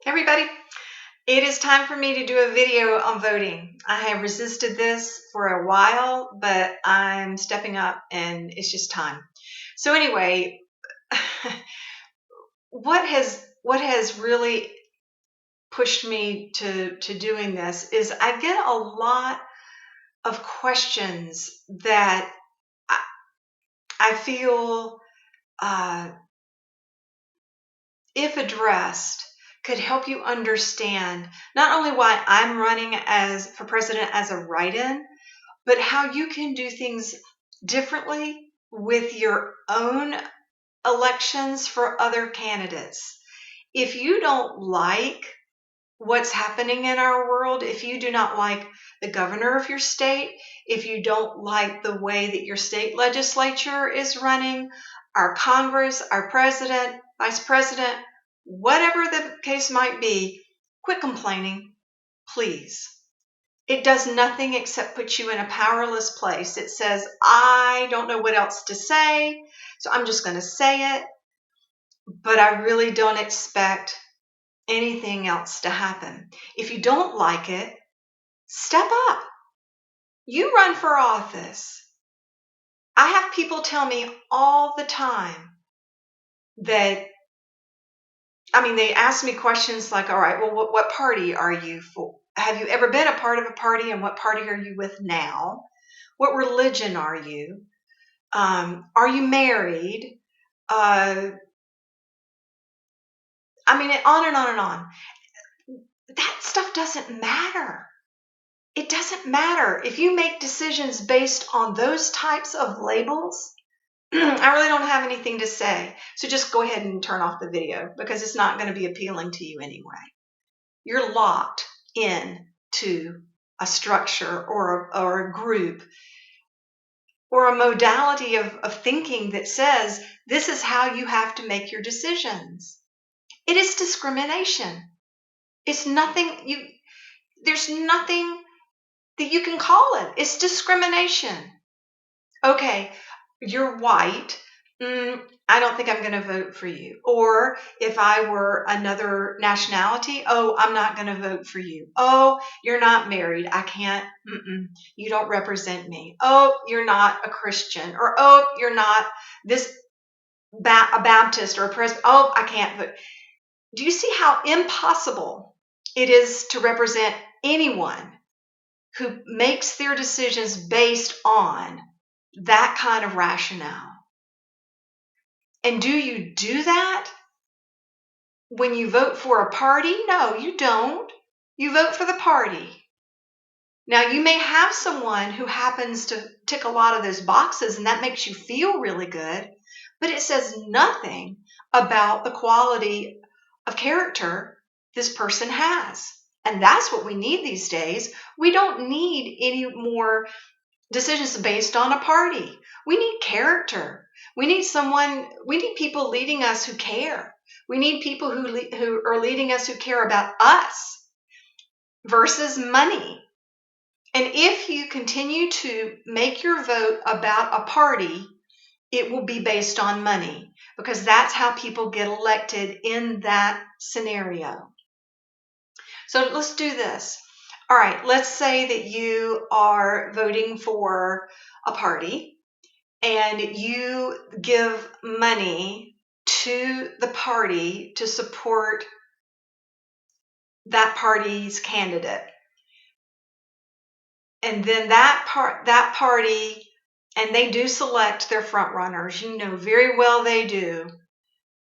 Everybody, it is time for me to do a video on voting. I have resisted this for a while, but I'm stepping up and it's just time. So anyway, what has really pushed me to doing this is I get a lot of questions that I feel if addressed, could help you understand not only why I'm running for president as a write-in, but how you can do things differently with your own elections for other candidates. If you don't like what's happening in our world, if you do not like the governor of your state, if you don't like the way that your state legislature is running, our Congress, our president, vice president, whatever the case might be, quit complaining, please. It does nothing except put you in a powerless place. It says, I don't know what else to say, so I'm just going to say it, but I really don't expect anything else to happen. If you don't like it, step up. You run for office. I have people tell me all the time that, they ask me questions like, all right, well, what party are you for? Have you ever been a part of a party, and what party are you with now? What religion are you? Are you married? On and on and on. That stuff doesn't matter. It doesn't matter. If you make decisions based on those types of labels, I really don't have anything to say. So just go ahead and turn off the video because it's not going to be appealing to you anyway. You're locked in to a structure or a group or a modality of thinking that says this is how you have to make your decisions. It is discrimination. It's nothing there's nothing that you can call it. It's discrimination. Okay, you're white. I don't think I'm going to vote for you. Or if I were another nationality, oh, I'm not going to vote for you. Oh, you're not married. I can't. You don't represent me. Oh, you're not a Christian. Or, oh, you're not a Baptist or a Presbyterian. Oh, I can't vote. Do you see how impossible it is to represent anyone who makes their decisions based on that kind of rationale? And do you do that when you vote for a party? No, you don't. You vote for the party. Now, you may have someone who happens to tick a lot of those boxes, and that makes you feel really good, but it says nothing about the quality of character this person has. And that's what we need these days. We don't need any more decisions based on a party. We need character. We need people leading us who care. We need people who are leading us who care about us versus money. And if you continue to make your vote about a party, it will be based on money because that's how people get elected in that scenario. So let's do this. All right, let's say that you are voting for a party and you give money to the party to support that party's candidate. And then that party, and they do select their front runners. You know very well they do.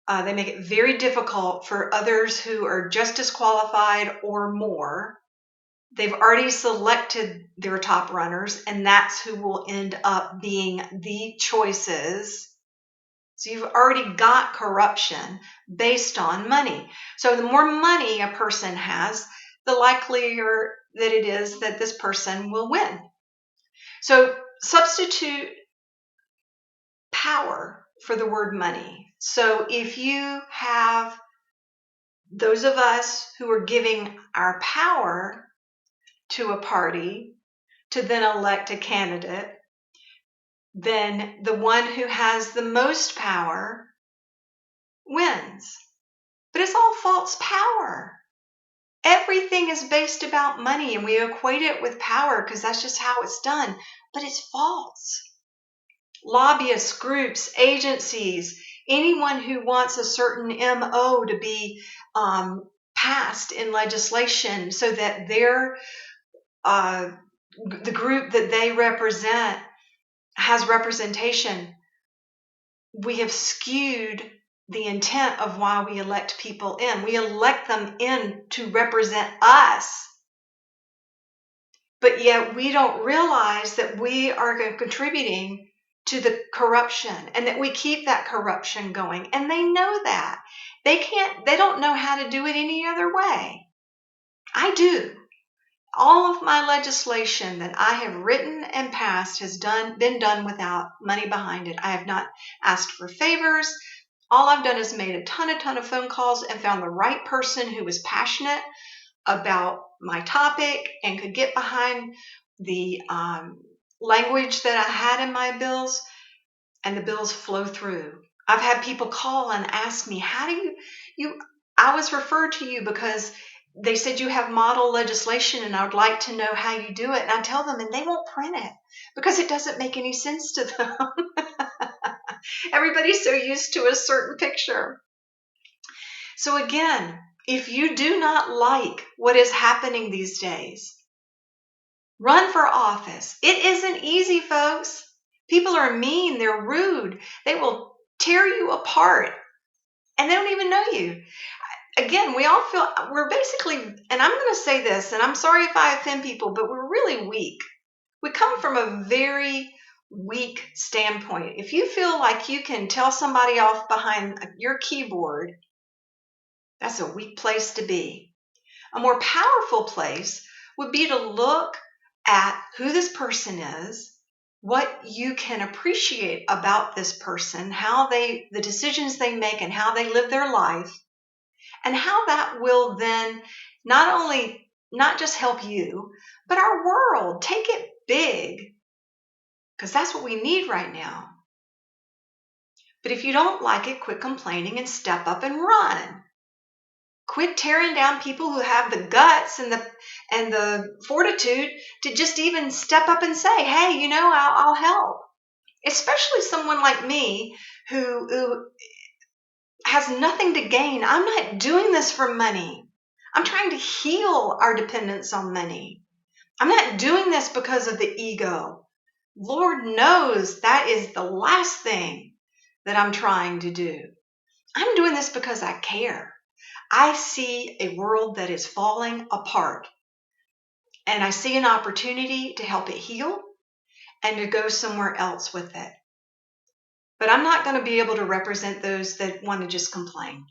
They make it very difficult for others who are just as qualified or more. They've already selected their top runners, and that's who will end up being the choices. So you've already got corruption based on money. So the more money a person has, the likelier that it is that this person will win. So substitute power for the word money. So if you have those of us who are giving our power to a party to then elect a candidate, then the one who has the most power wins. But it's all false power. Everything is based about money, and we equate it with power because that's just how it's done. But it's false. Lobbyists, groups, agencies, anyone who wants a certain MO to be passed in legislation so that their the group that they represent has representation, we have skewed the intent of why we elect people in. We elect them in to represent us, but yet we don't realize that we are contributing to the corruption and that we keep that corruption going. And they know that. They don't know how to do it any other way. I do. All of my legislation that I have written and passed has been done without money behind it. I have not asked for favors. All I've done is made a ton of phone calls and found the right person who was passionate about my topic and could get behind the language that I had in my bills, and the bills flow through. I've had people call and ask me, how do you I was referred to you because they said you have model legislation and I would like to know how you do it. And I tell them, and they won't print it because it doesn't make any sense to them. Everybody's so used to a certain picture. So again, if you do not like what is happening these days, run for office. It isn't easy, folks. People are mean. They're rude. They will tear you apart and they don't even know you. Again, we all feel we're basically, and I'm going to say this, and I'm sorry if I offend people, but we're really weak. We come from a very weak standpoint. If you feel like you can tell somebody off behind your keyboard, that's a weak place to be. A more powerful place would be to look at who this person is, what you can appreciate about this person, the decisions they make and how they live their life, and how that will then not just help you, but our world. Take it big, because that's what we need right now. But if you don't like it, quit complaining and step up and run. Quit tearing down people who have the guts and the fortitude to just even step up and say, hey, I'll help. Especially someone like me who has nothing to gain. I'm not doing this for money. I'm trying to heal our dependence on money. I'm not doing this because of the ego. Lord knows that is the last thing that I'm trying to do. I'm doing this because I care. I see a world that is falling apart, and I see an opportunity to help it heal and to go somewhere else with it. But I'm not going to be able to represent those that want to just complain.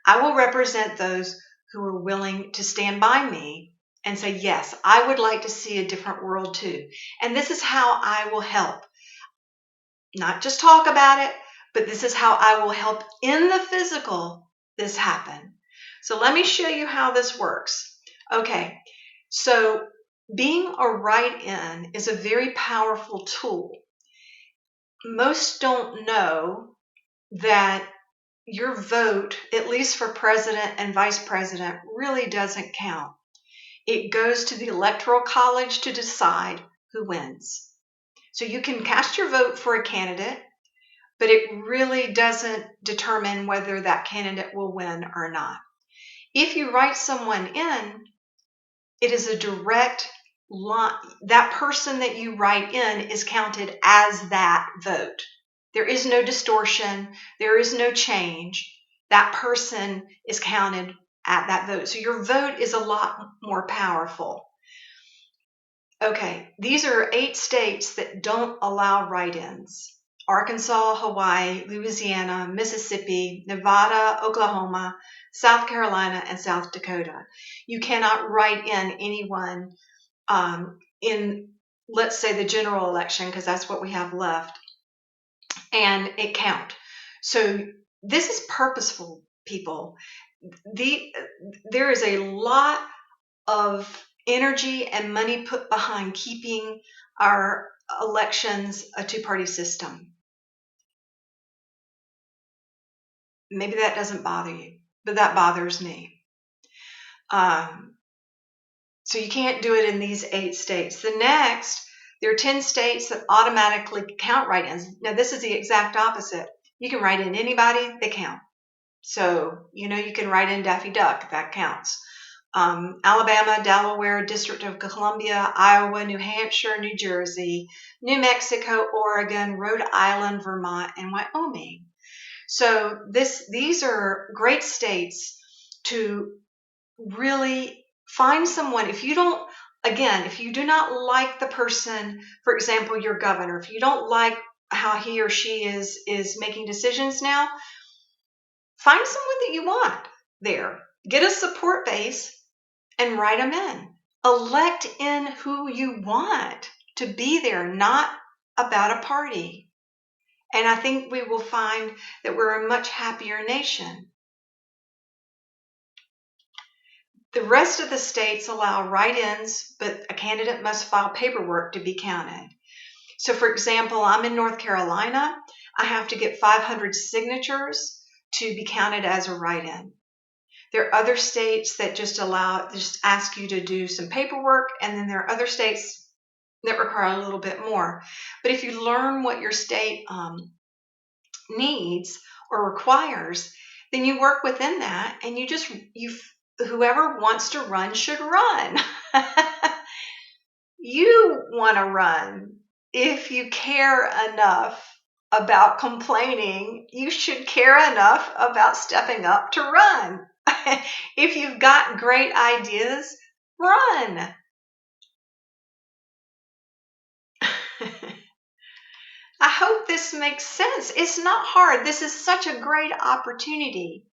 I will represent those who are willing to stand by me and say, yes, I would like to see a different world too. And this is how I will help. Not just talk about it, but this is how I will help in the physical this happen. So let me show you how this works. Okay, so being a write-in is a very powerful tool. Most don't know that your vote, at least for president and vice president, really doesn't count. It goes to the Electoral College to decide who wins. So you can cast your vote for a candidate, but it really doesn't determine whether that candidate will win or not. If you write someone in, it is a direct line. That person that you write in is counted as that vote. There is no distortion. There is no change. That person is counted at that vote. So your vote is a lot more powerful. Okay, these are 8 states that don't allow write-ins. Arkansas, Hawaii, Louisiana, Mississippi, Nevada, Oklahoma, South Carolina, and South Dakota. You cannot write in anyone in, let's say, the general election, because that's what we have left, and it count. So this is purposeful, people. There is a lot of energy and money put behind keeping our elections a two-party system. Maybe that doesn't bother you, but that bothers me. So you can't do it in these 8 states. The next, there are 10 states that automatically count write-ins. Now, this is the exact opposite. You can write in anybody, they count. So, you can write in Daffy Duck, that counts. Alabama, Delaware, District of Columbia, Iowa, New Hampshire, New Jersey, New Mexico, Oregon, Rhode Island, Vermont, and Wyoming. So these are great states to really find someone. If you do not like the person, for example, your governor, if you don't like how he or she is making decisions now, find someone that you want there. Get a support base and write them in. Elect in who you want to be there, not about a party. And I think we will find that we're a much happier nation. The rest of the states allow write-ins, but a candidate must file paperwork to be counted. So, for example, I'm in North Carolina. I have to get 500 signatures to be counted as a write-in. There are other states that just ask you to do some paperwork, and then there are other states that require a little bit more. But if you learn what your state needs or requires, then you work within that, and whoever wants to run should run. You want to run. If you care enough about complaining, you should care enough about stepping up to run. If you've got great ideas, run. I hope this makes sense. It's not hard. This is such a great opportunity.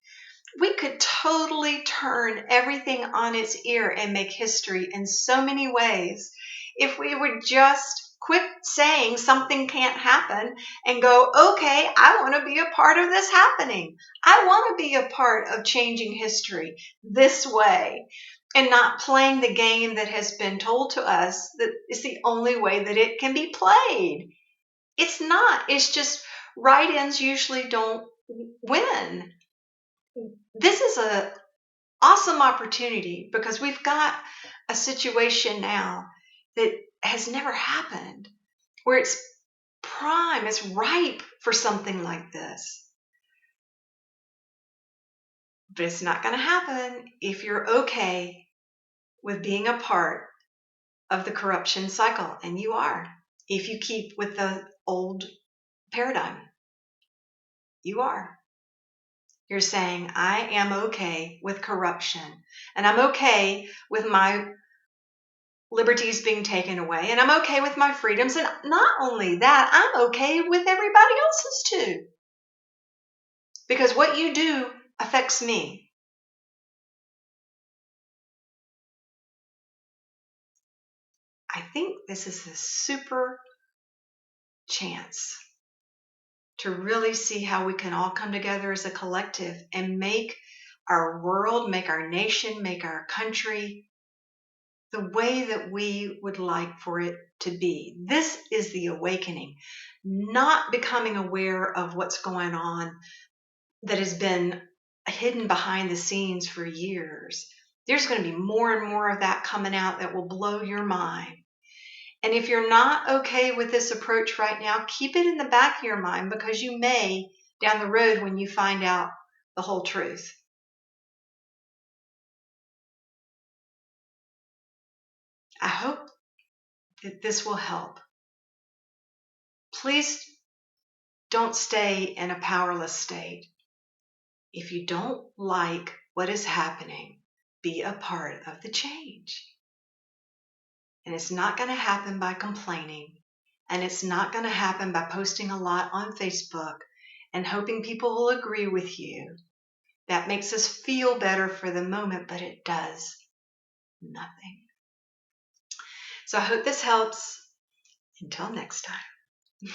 We could totally turn everything on its ear and make history in so many ways if we would just quit saying something can't happen and go, okay, I want to be a part of this happening. I want to be a part of changing history this way, and not playing the game that has been told to us that is the only way that it can be played. It's not. It's just write-ins usually don't win. This is an awesome opportunity because we've got a situation now that has never happened, where it's prime, it's ripe for something like this. But it's not going to happen if you're okay with being a part of the corruption cycle, and you are. If you keep with the old paradigm, you are. You're saying, I am okay with corruption, and I'm okay with my liberties being taken away, and I'm okay with my freedoms, and not only that, I'm okay with everybody else's too. Because what you do affects me. I think this is a super chance to really see how we can all come together as a collective and make our world, make our nation, make our country the way that we would like for it to be. This is the awakening, not becoming aware of what's going on that has been hidden behind the scenes for years. There's going to be more and more of that coming out that will blow your mind. And if you're not okay with this approach right now, keep it in the back of your mind, because you may, down the road, when you find out the whole truth. I hope that this will help. Please don't stay in a powerless state. If you don't like what is happening, be a part of the change. And it's not going to happen by complaining. And it's not going to happen by posting a lot on Facebook and hoping people will agree with you. That makes us feel better for the moment, but it does nothing. So I hope this helps. Until next time.